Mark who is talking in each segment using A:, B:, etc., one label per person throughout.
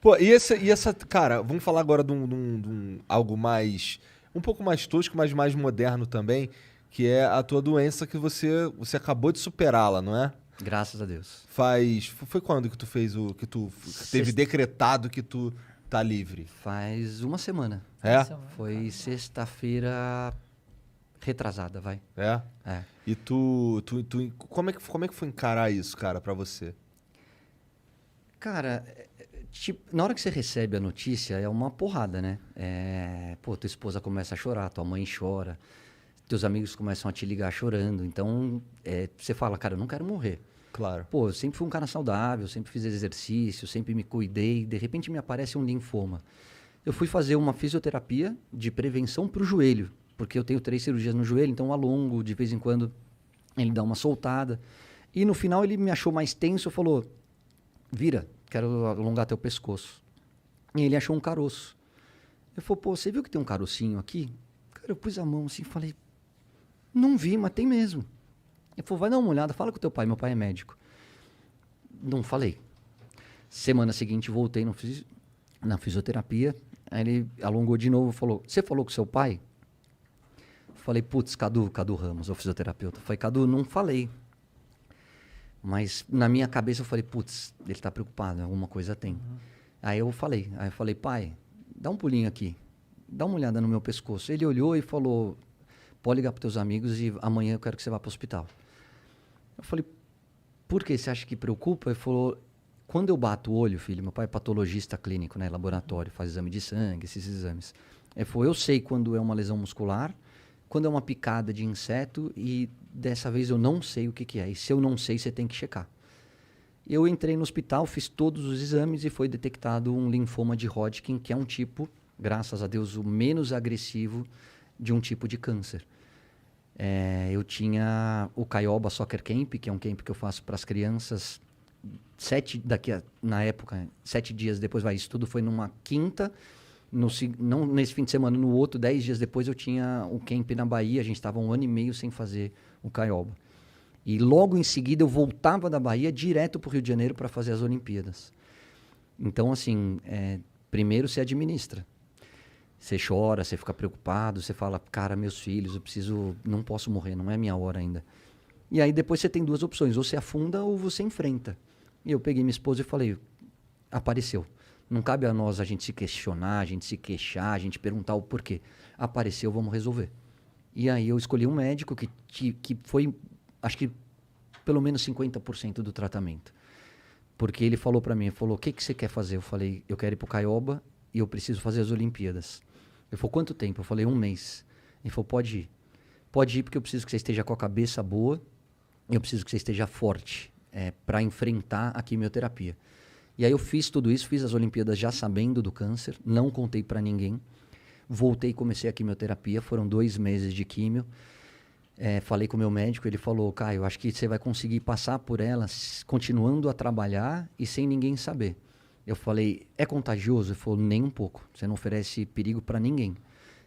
A: Pô, e essa, cara, vamos falar agora de um algo mais, um pouco mais tosco, mas mais moderno também, que é a tua doença que você acabou de superá-la, não é?
B: Graças a Deus.
A: Foi quando que tu fez que tu teve decretado que tu tá livre?
B: Faz uma semana.
A: É?
B: Foi sexta-feira retrasada, vai.
A: É?
B: É.
A: E como é que foi encarar isso, cara, pra você?
B: Cara, tipo, na hora que você recebe a notícia, é uma porrada, né? Pô, tua esposa começa a chorar, tua mãe chora, teus amigos começam a te ligar chorando. Então, você fala, cara, eu não quero morrer.
A: Claro.
B: Pô, eu sempre fui um cara saudável, sempre fiz exercício, sempre me cuidei. De repente me aparece um linfoma. Eu fui fazer uma fisioterapia de prevenção para o joelho, porque eu tenho 3 cirurgias no joelho, então eu alongo, de vez em quando ele dá uma soltada. E no final ele me achou mais tenso e falou, vira, quero alongar teu pescoço. E ele achou um caroço. Eu falei, pô, você viu que tem um carocinho aqui? Cara, eu pus a mão assim e falei, não vi, mas tem mesmo. Ele falou, vai dar uma olhada, fala com teu pai, meu pai é médico. Não falei. Semana seguinte voltei na fisioterapia, aí ele alongou de novo e falou, você falou com seu pai? Falei, putz, Cadu Ramos, o fisioterapeuta. Falei, Cadu, não falei. Mas na minha cabeça eu falei, putz, ele tá preocupado, alguma coisa tem. Aí eu falei, pai, dá um pulinho aqui, dá uma olhada no meu pescoço. Ele olhou e falou, pode ligar pros teus amigos e amanhã eu quero que você vá pro hospital. Eu falei, por que você acha que preocupa? Ele falou, quando eu bato o olho, filho, meu pai é patologista clínico, né, laboratório, faz exame de sangue, esses exames. Ele falou, eu sei quando é uma lesão muscular, quando é uma picada de inseto e dessa vez eu não sei o que que é. E se eu não sei, você tem que checar. Eu entrei no hospital, fiz todos os exames e foi detectado um linfoma de Hodgkin, que é um tipo, graças a Deus, o menos agressivo de um tipo de câncer. Eu tinha o Caioba Soccer Camp, que é um camp que eu faço para as crianças. Na época, 7 dias depois, isso tudo foi numa quinta. Não nesse fim de semana, no outro, 10 dias depois, eu tinha o camp na Bahia. A gente estava 1 ano e meio sem fazer o Caioba. E logo em seguida eu voltava da Bahia direto para o Rio de Janeiro para fazer as Olimpíadas. Então, assim, primeiro você administra. Você chora, você fica preocupado, você fala, cara, meus filhos, não posso morrer, não é minha hora ainda. E aí depois você tem 2 opções, ou você afunda ou você enfrenta. E eu peguei minha esposa e falei, apareceu. Não cabe a nós a gente se questionar, a gente se queixar, a gente perguntar o porquê. Apareceu, vamos resolver. E aí eu escolhi um médico que foi, acho que, pelo menos 50% do tratamento. Porque ele falou para mim, o que você quer fazer? Eu falei, eu quero ir pro Caioba e eu preciso fazer as Olimpíadas. Ele falou, quanto tempo? Eu falei, 1 mês. Ele falou, pode ir. Pode ir porque eu preciso que você esteja com a cabeça boa, eu preciso que você esteja forte para enfrentar a quimioterapia. E aí eu fiz tudo isso, fiz as Olimpíadas já sabendo do câncer, não contei para ninguém. Voltei e comecei a quimioterapia, foram 2 meses de químio. Falei com o meu médico, ele falou, Caio, acho que você vai conseguir passar por ela continuando a trabalhar e sem ninguém saber. Eu falei, é contagioso? Ele falou, nem um pouco, você não oferece perigo para ninguém.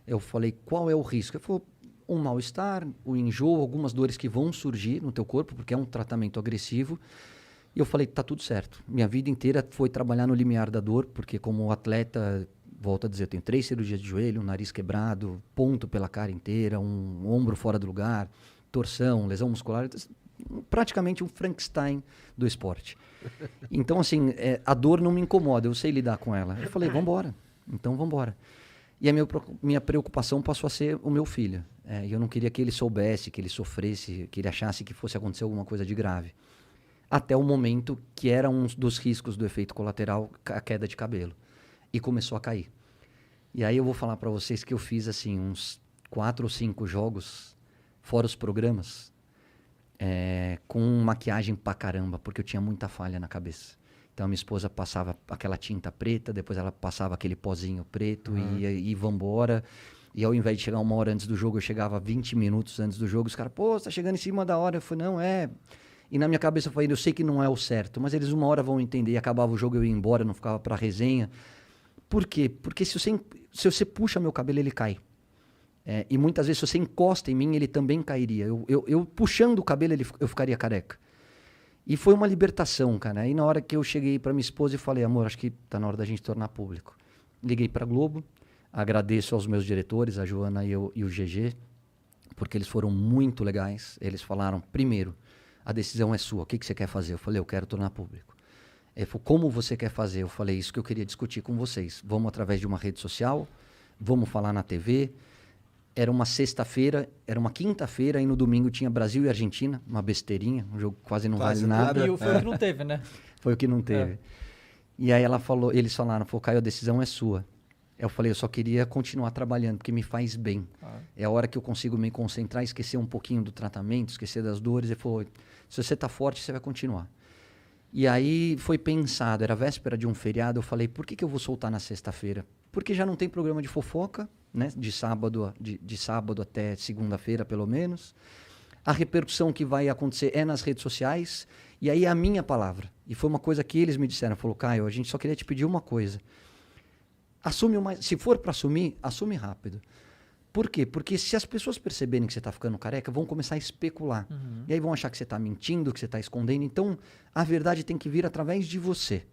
B: Eu falei, qual é o risco? Ele falou, um mal-estar, o enjoo, algumas dores que vão surgir no teu corpo, porque é um tratamento agressivo. E eu falei, tá tudo certo. Minha vida inteira foi trabalhar no limiar da dor, porque como atleta, volto a dizer, eu tenho 3 cirurgias de joelho, um nariz quebrado, ponto pela cara inteira, um ombro fora do lugar, torção, lesão muscular, praticamente um Frankenstein do esporte. Então, assim, a dor não me incomoda, eu sei lidar com ela. Eu falei, vambora, então vambora. E a minha preocupação passou a ser o meu filho. E eu não queria que ele soubesse, que ele sofresse, que ele achasse que fosse acontecer alguma coisa de grave. Até o momento que era um dos riscos do efeito colateral, a queda de cabelo. E começou a cair. E aí eu vou falar para vocês que eu fiz assim uns 4 ou 5 jogos, fora os programas, com maquiagem pra caramba, porque eu tinha muita falha na cabeça. Então a minha esposa passava aquela tinta preta, depois ela passava aquele pozinho preto e vambora. E ao invés de chegar 1 hora antes do jogo, eu chegava 20 minutos antes do jogo. Os caras, pô, você tá chegando em cima da hora. Eu falei, não, E na minha cabeça eu falei, eu sei que não é o certo, mas eles 1 hora vão entender. E acabava o jogo, eu ia embora, não ficava pra resenha. Por quê? Porque se você puxa meu cabelo, ele cai. E muitas vezes, se você encosta em mim, ele também cairia. Eu puxando o cabelo, eu ficaria careca. E foi uma libertação, cara. Aí na hora que eu cheguei para minha esposa e falei, amor, acho que tá na hora da gente tornar público. Liguei para Globo, agradeço aos meus diretores, a Joana e o GG, porque eles foram muito legais. Eles falaram, primeiro, a decisão é sua, o que você quer fazer? Eu falei, eu quero tornar público. Ele falou, como você quer fazer? Eu falei, isso que eu queria discutir com vocês. Vamos através de uma rede social, vamos falar na TV. Era uma sexta-feira, era uma quinta-feira, e no domingo tinha Brasil e Argentina, uma besteirinha, um jogo que quase não vale nada.
C: E foi o que não teve, né?
B: Foi o que não teve. E aí eles falaram, Caio, a decisão é sua. Eu falei, eu só queria continuar trabalhando, porque me faz bem. É a hora que eu consigo me concentrar, esquecer um pouquinho do tratamento, esquecer das dores. Ele falou, se você está forte, você vai continuar. E aí foi pensado, era véspera de um feriado, eu falei, por que eu vou soltar na sexta-feira? Porque já não tem programa de fofoca, né? De sábado até segunda-feira, pelo menos. A repercussão que vai acontecer é nas redes sociais, e aí é a minha palavra. E foi uma coisa que eles me disseram, falou, Caio, a gente só queria te pedir uma coisa. Se for para assumir, assume rápido. Por quê? Porque se as pessoas perceberem que você está ficando careca, vão começar a especular. E aí vão achar que você está mentindo, que você está escondendo. Então, a verdade tem que vir através de você.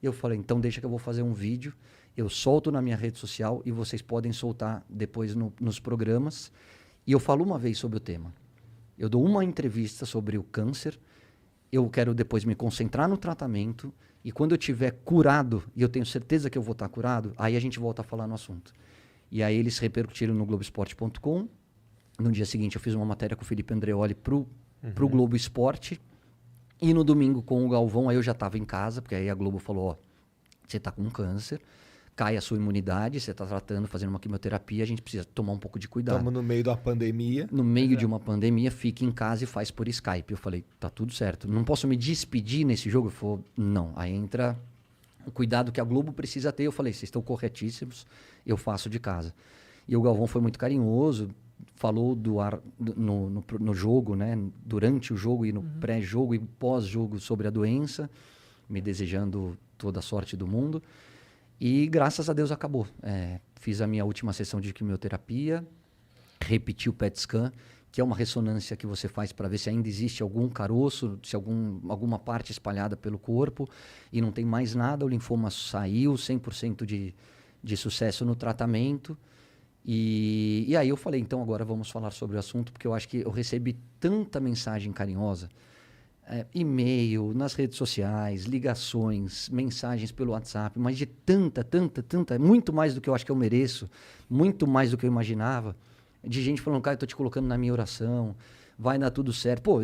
B: Eu falei, então deixa que eu vou fazer um vídeo, eu solto na minha rede social e vocês podem soltar depois nos programas. E eu falo uma vez sobre o tema. Eu dou uma entrevista sobre o câncer, eu quero depois me concentrar no tratamento, e quando eu estiver curado, e eu tenho certeza que eu vou estar curado, aí a gente volta a falar no assunto. E aí eles repercutiram no Globoesporte.com. No dia seguinte eu fiz uma matéria com o Felipe Andreoli pro Globo Esporte. E no domingo com o Galvão, aí eu já estava em casa, porque aí a Globo falou, ó, você está com câncer, cai a sua imunidade, você está tratando, fazendo uma quimioterapia, a gente precisa tomar um pouco de cuidado.
A: Estamos no meio da pandemia.
B: No meio de uma pandemia, fique em casa e faz por Skype. Eu falei, tá tudo certo. Não posso me despedir nesse jogo? Ele falou, não. Aí entra o cuidado que a Globo precisa ter. Eu falei, vocês estão corretíssimos, eu faço de casa. E o Galvão foi muito carinhoso, falou no jogo, né? Durante o jogo e no pré-jogo e pós-jogo sobre a doença, me desejando toda a sorte do mundo. E graças a Deus acabou. Fiz a minha última sessão de quimioterapia, repeti o PET scan, que é uma ressonância que você faz para ver se ainda existe algum caroço, se alguma parte espalhada pelo corpo, e não tem mais nada, o linfoma saiu, 100% de sucesso no tratamento. E aí eu falei, então agora vamos falar sobre o assunto, porque eu acho que eu recebi tanta mensagem carinhosa, e-mail, nas redes sociais, ligações, mensagens pelo WhatsApp, mas de tanta, muito mais do que eu acho que eu mereço, muito mais do que eu imaginava, de gente falando, cara, eu tô te colocando na minha oração, vai dar tudo certo. Pô,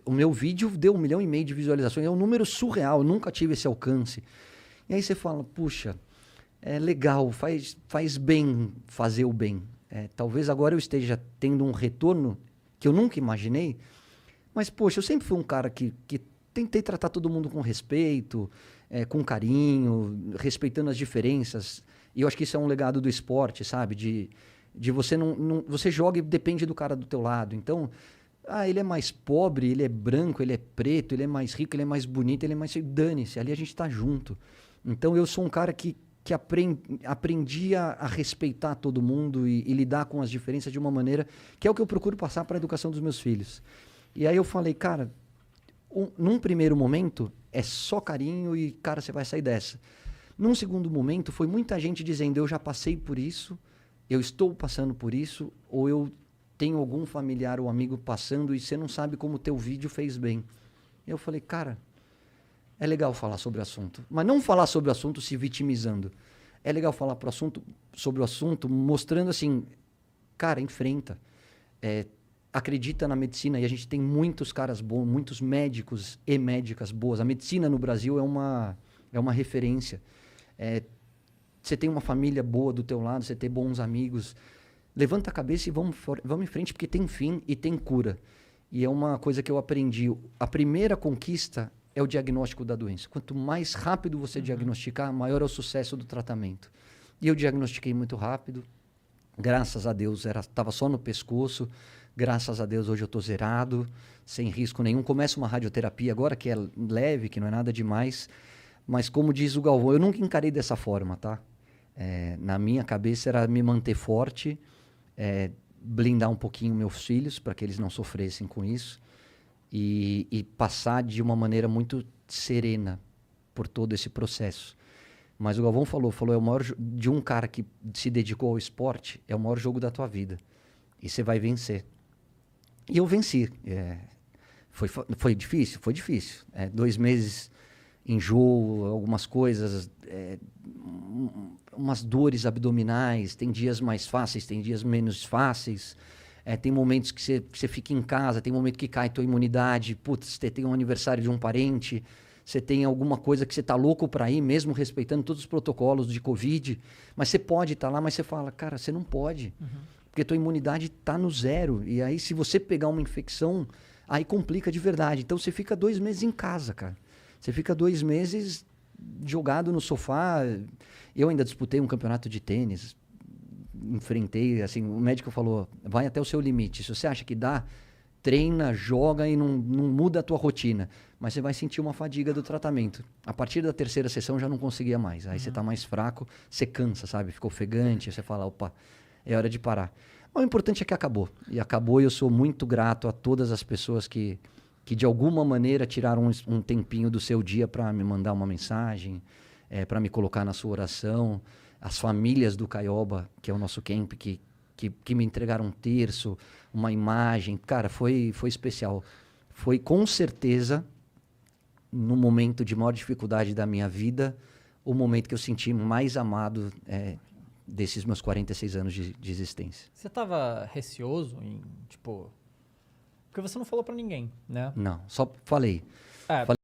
B: o meu vídeo deu 1,5 milhão de visualizações, é um número surreal, eu nunca tive esse alcance. E aí você fala, puxa, é legal, faz bem fazer o bem. Talvez agora eu esteja tendo um retorno que eu nunca imaginei, mas, poxa, eu sempre fui um cara que tentei tratar todo mundo com respeito, com carinho, respeitando as diferenças. E eu acho que isso é um legado do esporte, sabe? De você você joga e depende do cara do teu lado. Então, ele é mais pobre, ele é branco, ele é preto, ele é mais rico, ele é mais bonito, ele é mais... Dane-se, ali a gente tá junto. Então, eu sou um cara que aprendi a respeitar todo mundo e lidar com as diferenças de uma maneira que é o que eu procuro passar para a educação dos meus filhos. E aí eu falei, cara, num primeiro momento é só carinho e, cara, você vai sair dessa. Num segundo momento foi muita gente dizendo, eu já passei por isso, eu estou passando por isso, ou eu tenho algum familiar ou amigo passando e você não sabe como o teu vídeo fez bem. Eu falei, cara, é legal falar sobre o assunto, mas não falar sobre o assunto se vitimizando. É legal falar sobre o assunto mostrando assim, cara, enfrenta. Acredita na medicina, e a gente tem muitos caras bons, muitos médicos e médicas boas. A medicina no Brasil é uma referência. Você tem uma família boa do teu lado, você tem bons amigos. Levanta a cabeça e vamos em frente, porque tem fim e tem cura. E é uma coisa que eu aprendi. A primeira conquista é o diagnóstico da doença. Quanto mais rápido você diagnosticar, maior é o sucesso do tratamento. E eu diagnostiquei muito rápido. Graças a Deus, estava só no pescoço. Graças a Deus, hoje eu estou zerado, sem risco nenhum. Começa uma radioterapia agora, que é leve, que não é nada demais. Mas como diz o Galvão, eu nunca encarei dessa forma, tá? Na minha cabeça era me manter forte, blindar um pouquinho meus filhos, para que eles não sofressem com isso. e passar de uma maneira muito serena por todo esse processo. Mas o Galvão falou, é o maior de um cara que se dedicou ao esporte, é o maior jogo da tua vida. E você vai vencer. E eu venci. Foi difícil? Foi difícil. 2 meses enjoo, algumas coisas, umas dores abdominais, tem dias mais fáceis, tem dias menos fáceis. Tem momentos que você fica em casa, tem momento que cai tua imunidade, putz, você tem um aniversário de um parente, você tem alguma coisa que você tá louco para ir, mesmo respeitando todos os protocolos de Covid, mas você pode estar lá, mas você fala, cara, você não pode, porque tua imunidade tá no zero, e aí se você pegar uma infecção, aí complica de verdade. Então você fica 2 meses em casa, cara. Você fica 2 meses jogado no sofá. Eu ainda disputei um campeonato de tênis, enfrentei, assim, o médico falou, vai até o seu limite. Se você acha que dá, treina, joga e não muda a tua rotina. Mas você vai sentir uma fadiga do tratamento. A partir da 3ª sessão já não conseguia mais. Aí você tá mais fraco, você cansa, sabe? Ficou ofegante, você fala, opa, é hora de parar. Mas o importante é que acabou. E acabou, e eu sou muito grato a todas as pessoas que de alguma maneira tiraram um tempinho do seu dia para me mandar uma mensagem, para me colocar na sua oração. As famílias do Caioba, que é o nosso camp, que me entregaram um terço, uma imagem. Cara, foi especial. Foi com certeza, no momento de maior dificuldade da minha vida, o momento que eu senti mais amado desses meus 46 anos de existência.
C: Você tava receoso em, tipo... Porque você não falou pra ninguém, né?
B: Não, só falei.
C: Falei